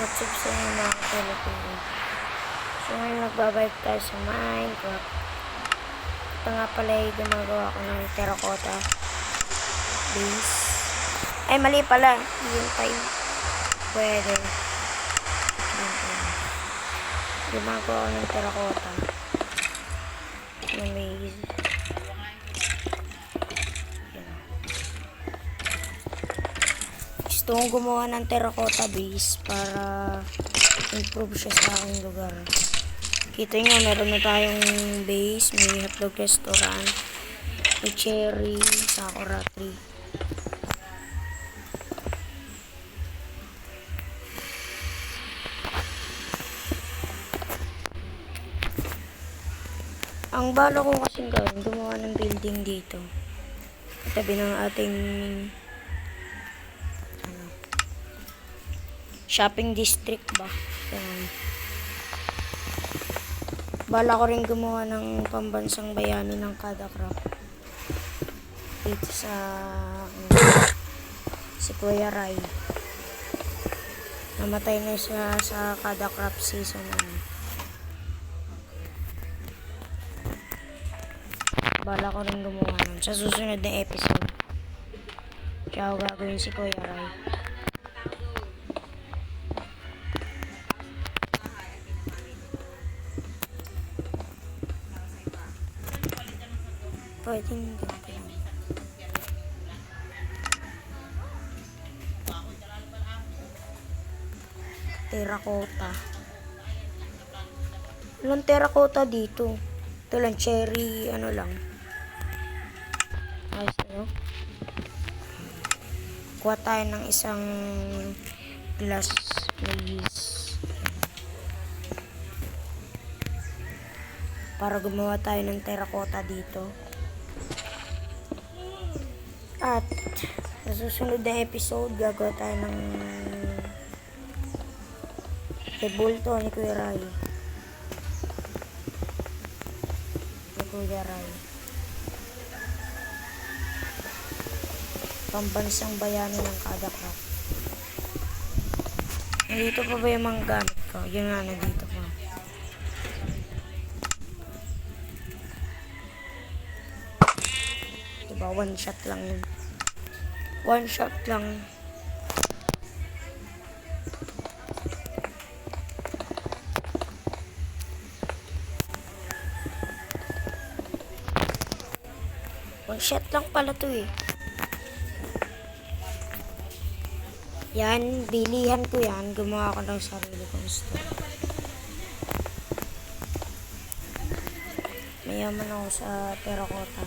What's up sa inyo mga Pilipino? So ngayon magbabalik tayo sa Minecraft. Ito nga pala ay gumagawa ko ng terracotta base. Ay mali pala, yung time pwede. Gumagawa ko ng terracotta ng base. Gusto kong gumawa ng terracotta base para improve siya sa aking lugar. Kita nyo, meron na tayong base, may hotdog restaurant, may cherry, sakura tree. Ang bala ko kasing gawin, gumawa ng building dito. Tabi ng ating shopping district ba? Bala ko rin gumawa ng pambansang bayani ng Kadacraft. Dito sa si Kuya Rai. Namatay na siya sa Kadacraft season 1. Bala ko rin gumawa nun sa susunod na episode. Kaya gagawin si Kuya Rai. Pwedeng ganito. Terracotta. Walang terracotta dito. Ito lang, cherry, ano lang. Ayos na. Kuha tayo ng isang glass please. Para gumawa tayo ng terracotta dito. At sa susunod na episode, gagawa tayo ng bulto ni Kuya Rai. Pambansang bayani ng Kadacraft. Nandito pa ba yung mga gamit ko? Yun nga, nandito pa. Diba, one shot lang yun. One shot lang. One shot lang pala to eh. Yan, bilihan ko yan. Gumawa ko ng sarili kong store. Mayaman ako sa terracotta.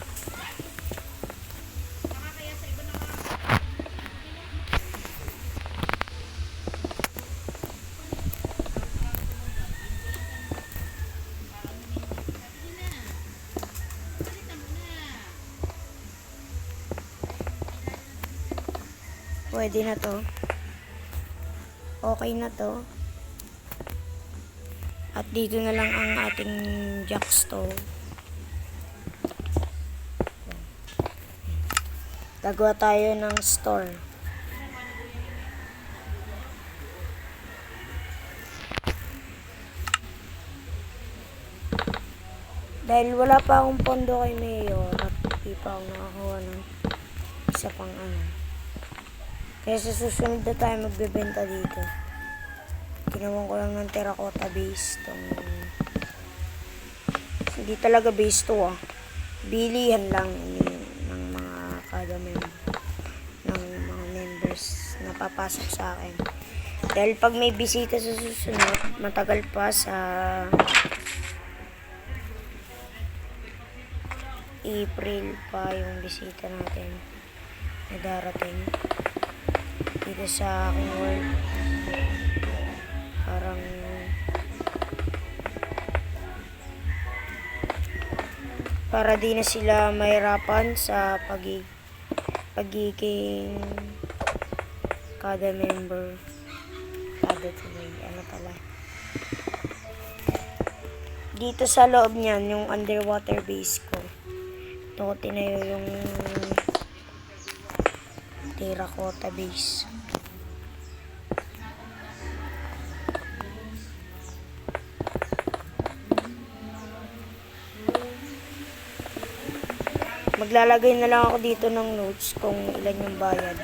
Pwede na to. Okay na to. At dito na lang ang ating jack stove. Gagawa tayo ng store. Dahil wala pa akong pondo kay Mayor at di pa ako nakakuha ng isa pang ano. Kaya sa susunod na tayo magbebenta dito. Ginawan ko lang ng terracotta base tong hindi talaga base to bilihan lang ng mga ng mga members na papasok sa akin. Dahil pag may bisita sa susunod, matagal pa sa April pa yung bisita natin na darating dito sa aking work. Parang para di na sila mahirapan sa pagiging kada member, kada tuloy, ano pala. Dito sa loob niyan, yung underwater base ko. Ito ko tinayo yung terracotta base. Maglalagay na lang ako dito ng notes kung ilan yung bayad.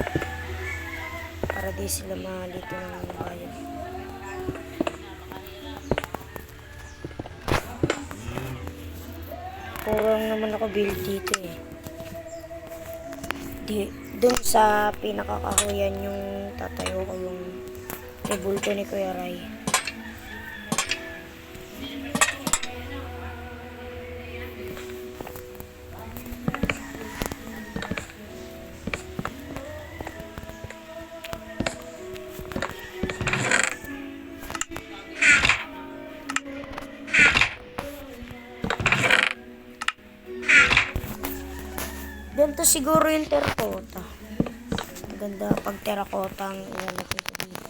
Para di sila malito ng bayad. Kurang naman ako build dito eh. Dun sa pinakakahuyan yung tatayo ko yung rebulto ni Kuya Ray. Ganito siguro yung terracotta. Maganda pag terracotta ang ilalagay ko dito.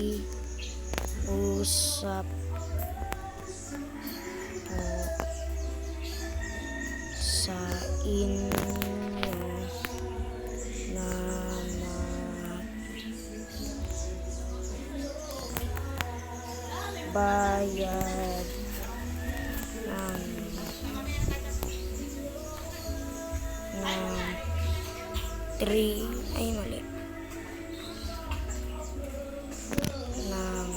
Pakiusap po sa inyo na bayad ng 3 ay mali ng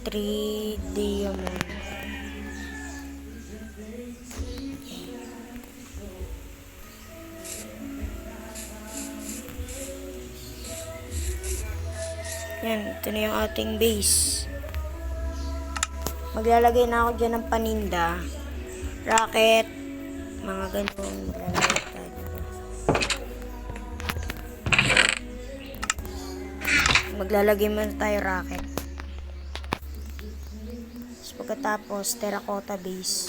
3 diamond. Yan, ito na yung ating base. Maglalagay na ako dyan ng paninda, rocket, mga ganun. Maglalagay tayo dito. Maglalagay muna tayo rocket. Pagkatapos terracotta base.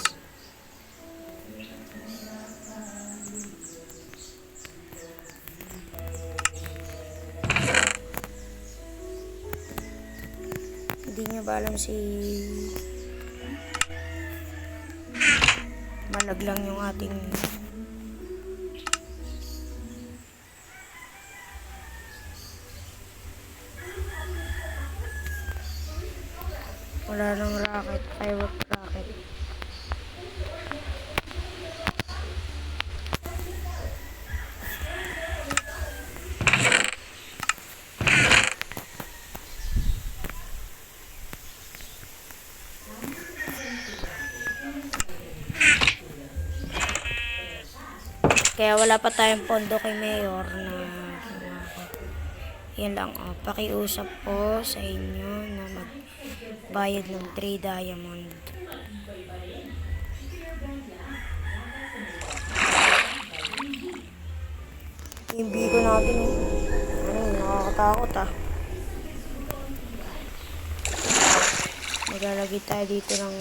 Hindi niya ba alam si malag lang yung ating wala nang rocket, firework rocket. Kaya wala pa tayong pondo kay Mayor na yan lang, oh. Pakiusap po sa inyo na magbayad ng 3 diamond. Yung bigo natin eh. Nakakatakot ah. Maglalagay tayo dito ng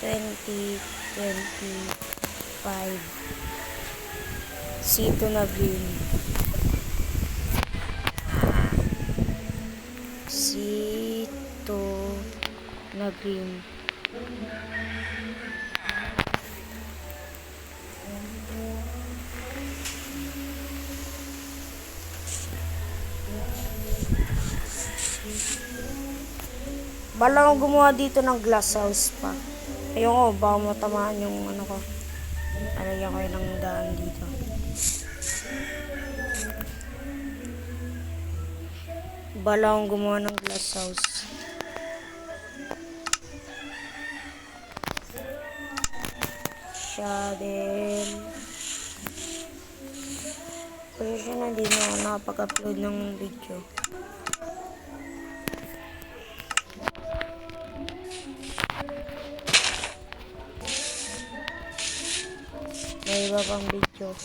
$20.25 C2 na green. C2 na green. Bala akong gumawa dito ng glass house pa. Ayun ko, baka matamaan yung ano ko. Alagyan ko yun ng daan dito. Bala akong gumawa ng glass house. Siya din. Kasi siya na din ako nakapag-upload ng video. May iba pang video.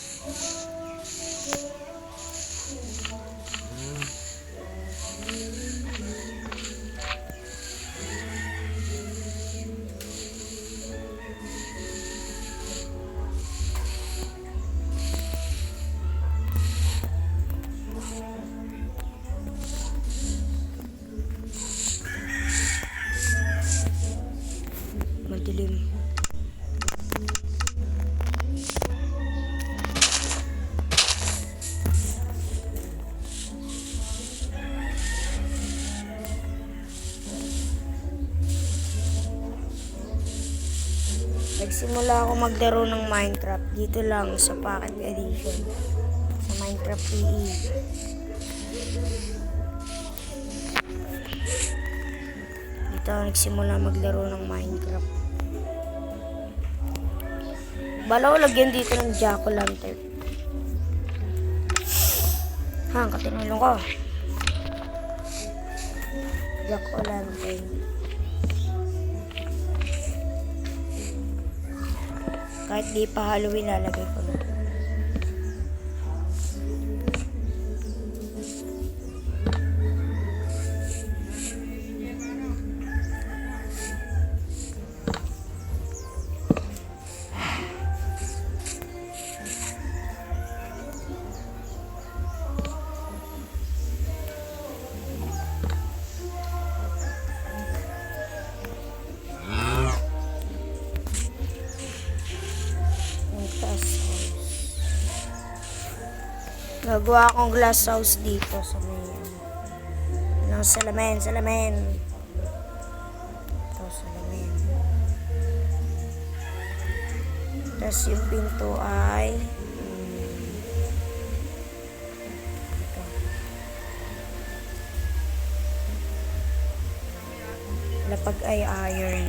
Madilim. Nagsimula ako maglaro ng Minecraft dito lang sa Pocket Edition sa Minecraft PE. Dito ako nagsimula maglaro ng Minecraft. Bala ko lagyan dito ng jack-o'-lantern. Katinulong ko. Jack-o'-lantern. Kahit di pa Halloween, lalagay ko na. Nagawa akong glass house dito sa may salamin. Ito, salamin. Tapos yung pinto ay ito. Lapag ay iron.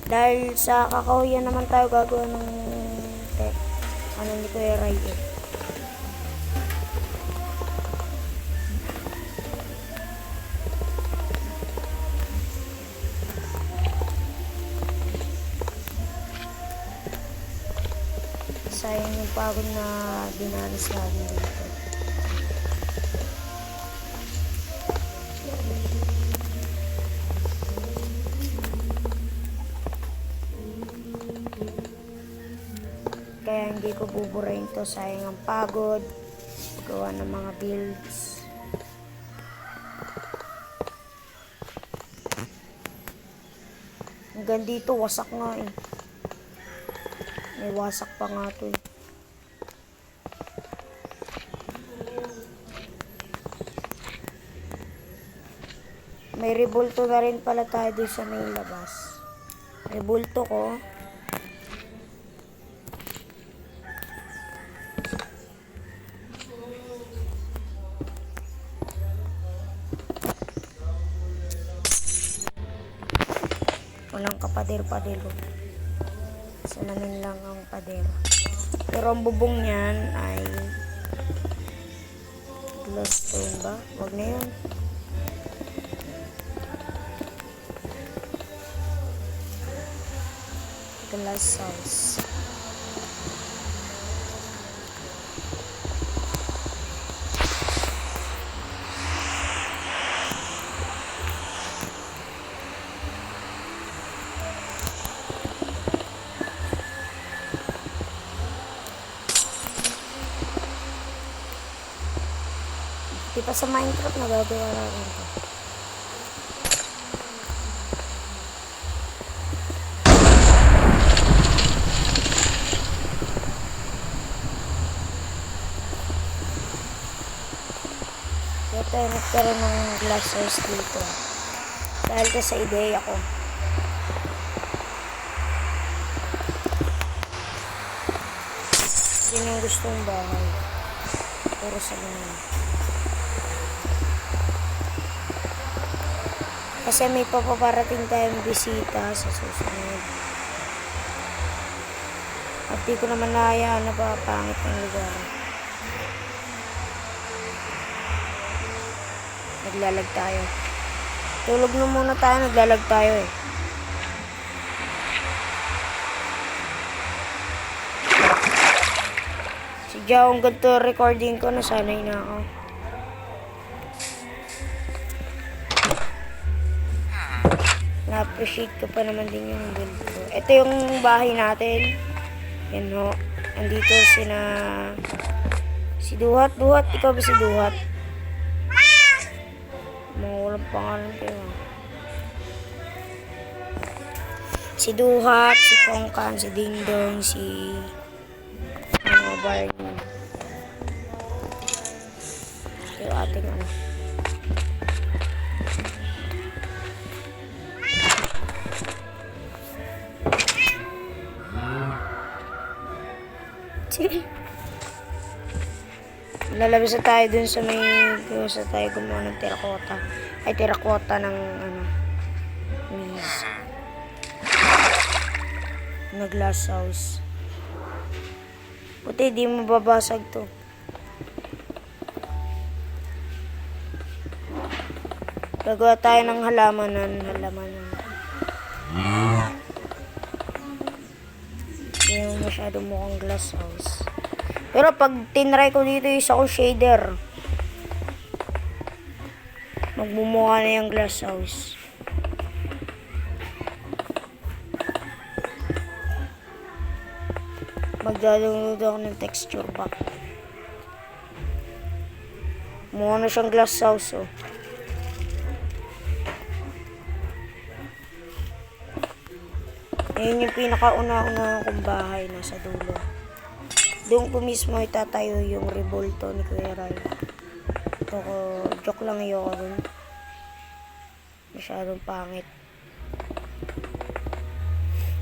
Dahil sa kakahuyan naman tayo gagawa ng ni Kuya Ray eh. Sayang yung pagod na dinanas natin dito. Kaya hindi ko buburahin to, sayang ang pagod gawa ng mga builds. Hanggang dito wasak nga eh, may wasak pa nga to eh. May rebulto na rin pala tayo doon sa may labas. Rebulto ko walang kapader-padero. Salamin lang ang padero. Pero ang bubong niyan ay glass stone ba? Wag na yun. Glass house. Di pa sa Minecraft nagagawa natin ito. Kaya tayo nagkaroon ng glass house dito. Dahil ka sa ideya ko. Yun yung gustong bahay. Puro sa ganun. Kasi may papaparating tayong bisita sa susunod. At di ko naman nahayaan na papangit ng lugar. Naglalag tayo. Tulog na muna tayo, naglalag tayo eh. Sadya kung ganito recording ko, nasanay na ako. Na-appreciate ko pa naman din yung build ko. Ito yung bahay natin. Yan ho. Andito si Duhat. Duhat, ikaw ba si Duhat? Mga walang pangalan kayo. Si Duhat, si Pongkan, si Dingdong, si mga Barney. Yung ating ano. Lalabas na tayo dun sa may gusto tayo gumawa ng terracotta. Ay, terracotta ng ano, Miss. Na glass house. Puti, di mababasag to. Gagawa tayo ng halamanan. Hindi mo masyado mukhang glass house. Pero pag tinry ko dito yung isa ko shader, magmumukha na yung glass house. Magdadunod ako ng texture pack. Mukha na siyang glass house, oh. Ayun yung pinakauna-una kong bahay, nasa dulo. Doon ko mismo itatayo yung revolto ni Kuya Ray. Ito ko, joke lang ayoko dun. Masyadong pangit.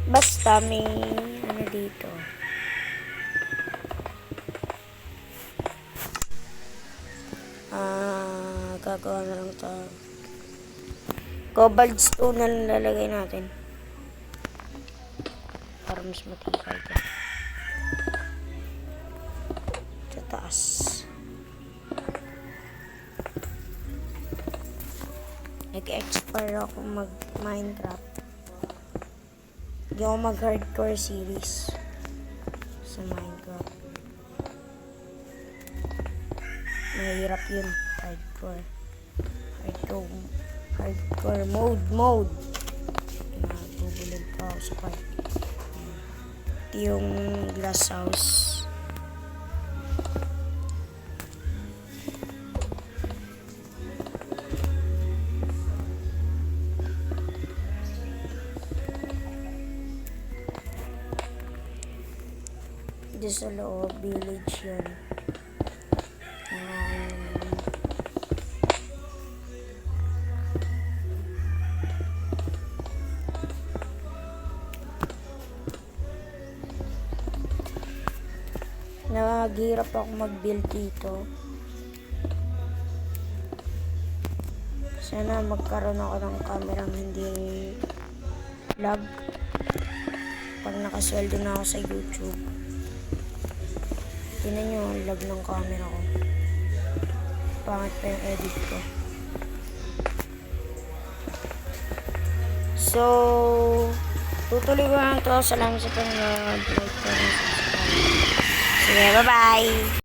Basta may ano dito. Gagawa na lang tayo. Cobalt stone na lang lalagay natin. Para mas matibay ka. Sa taas. Nag-expire ako mag-Minecraft. Hindi ako mag-hardcore series sa Minecraft. Mahirap yun. Hardcore mode. Nagbubulag pa ako sa part. Ito yung glass house. Dito sa loob, village yun. Naghihirap ako mag-build dito. Sana magkaroon ako ng kamerang hindi lag pag nakasweldo na ako sa YouTube. Tingnan nyo ang lag ng camera ko. Pangit pa yung edit ko. So, tutuloy ko lang ito. Salamat sa panonood. Like, comment, subscribe. Sige, bye-bye!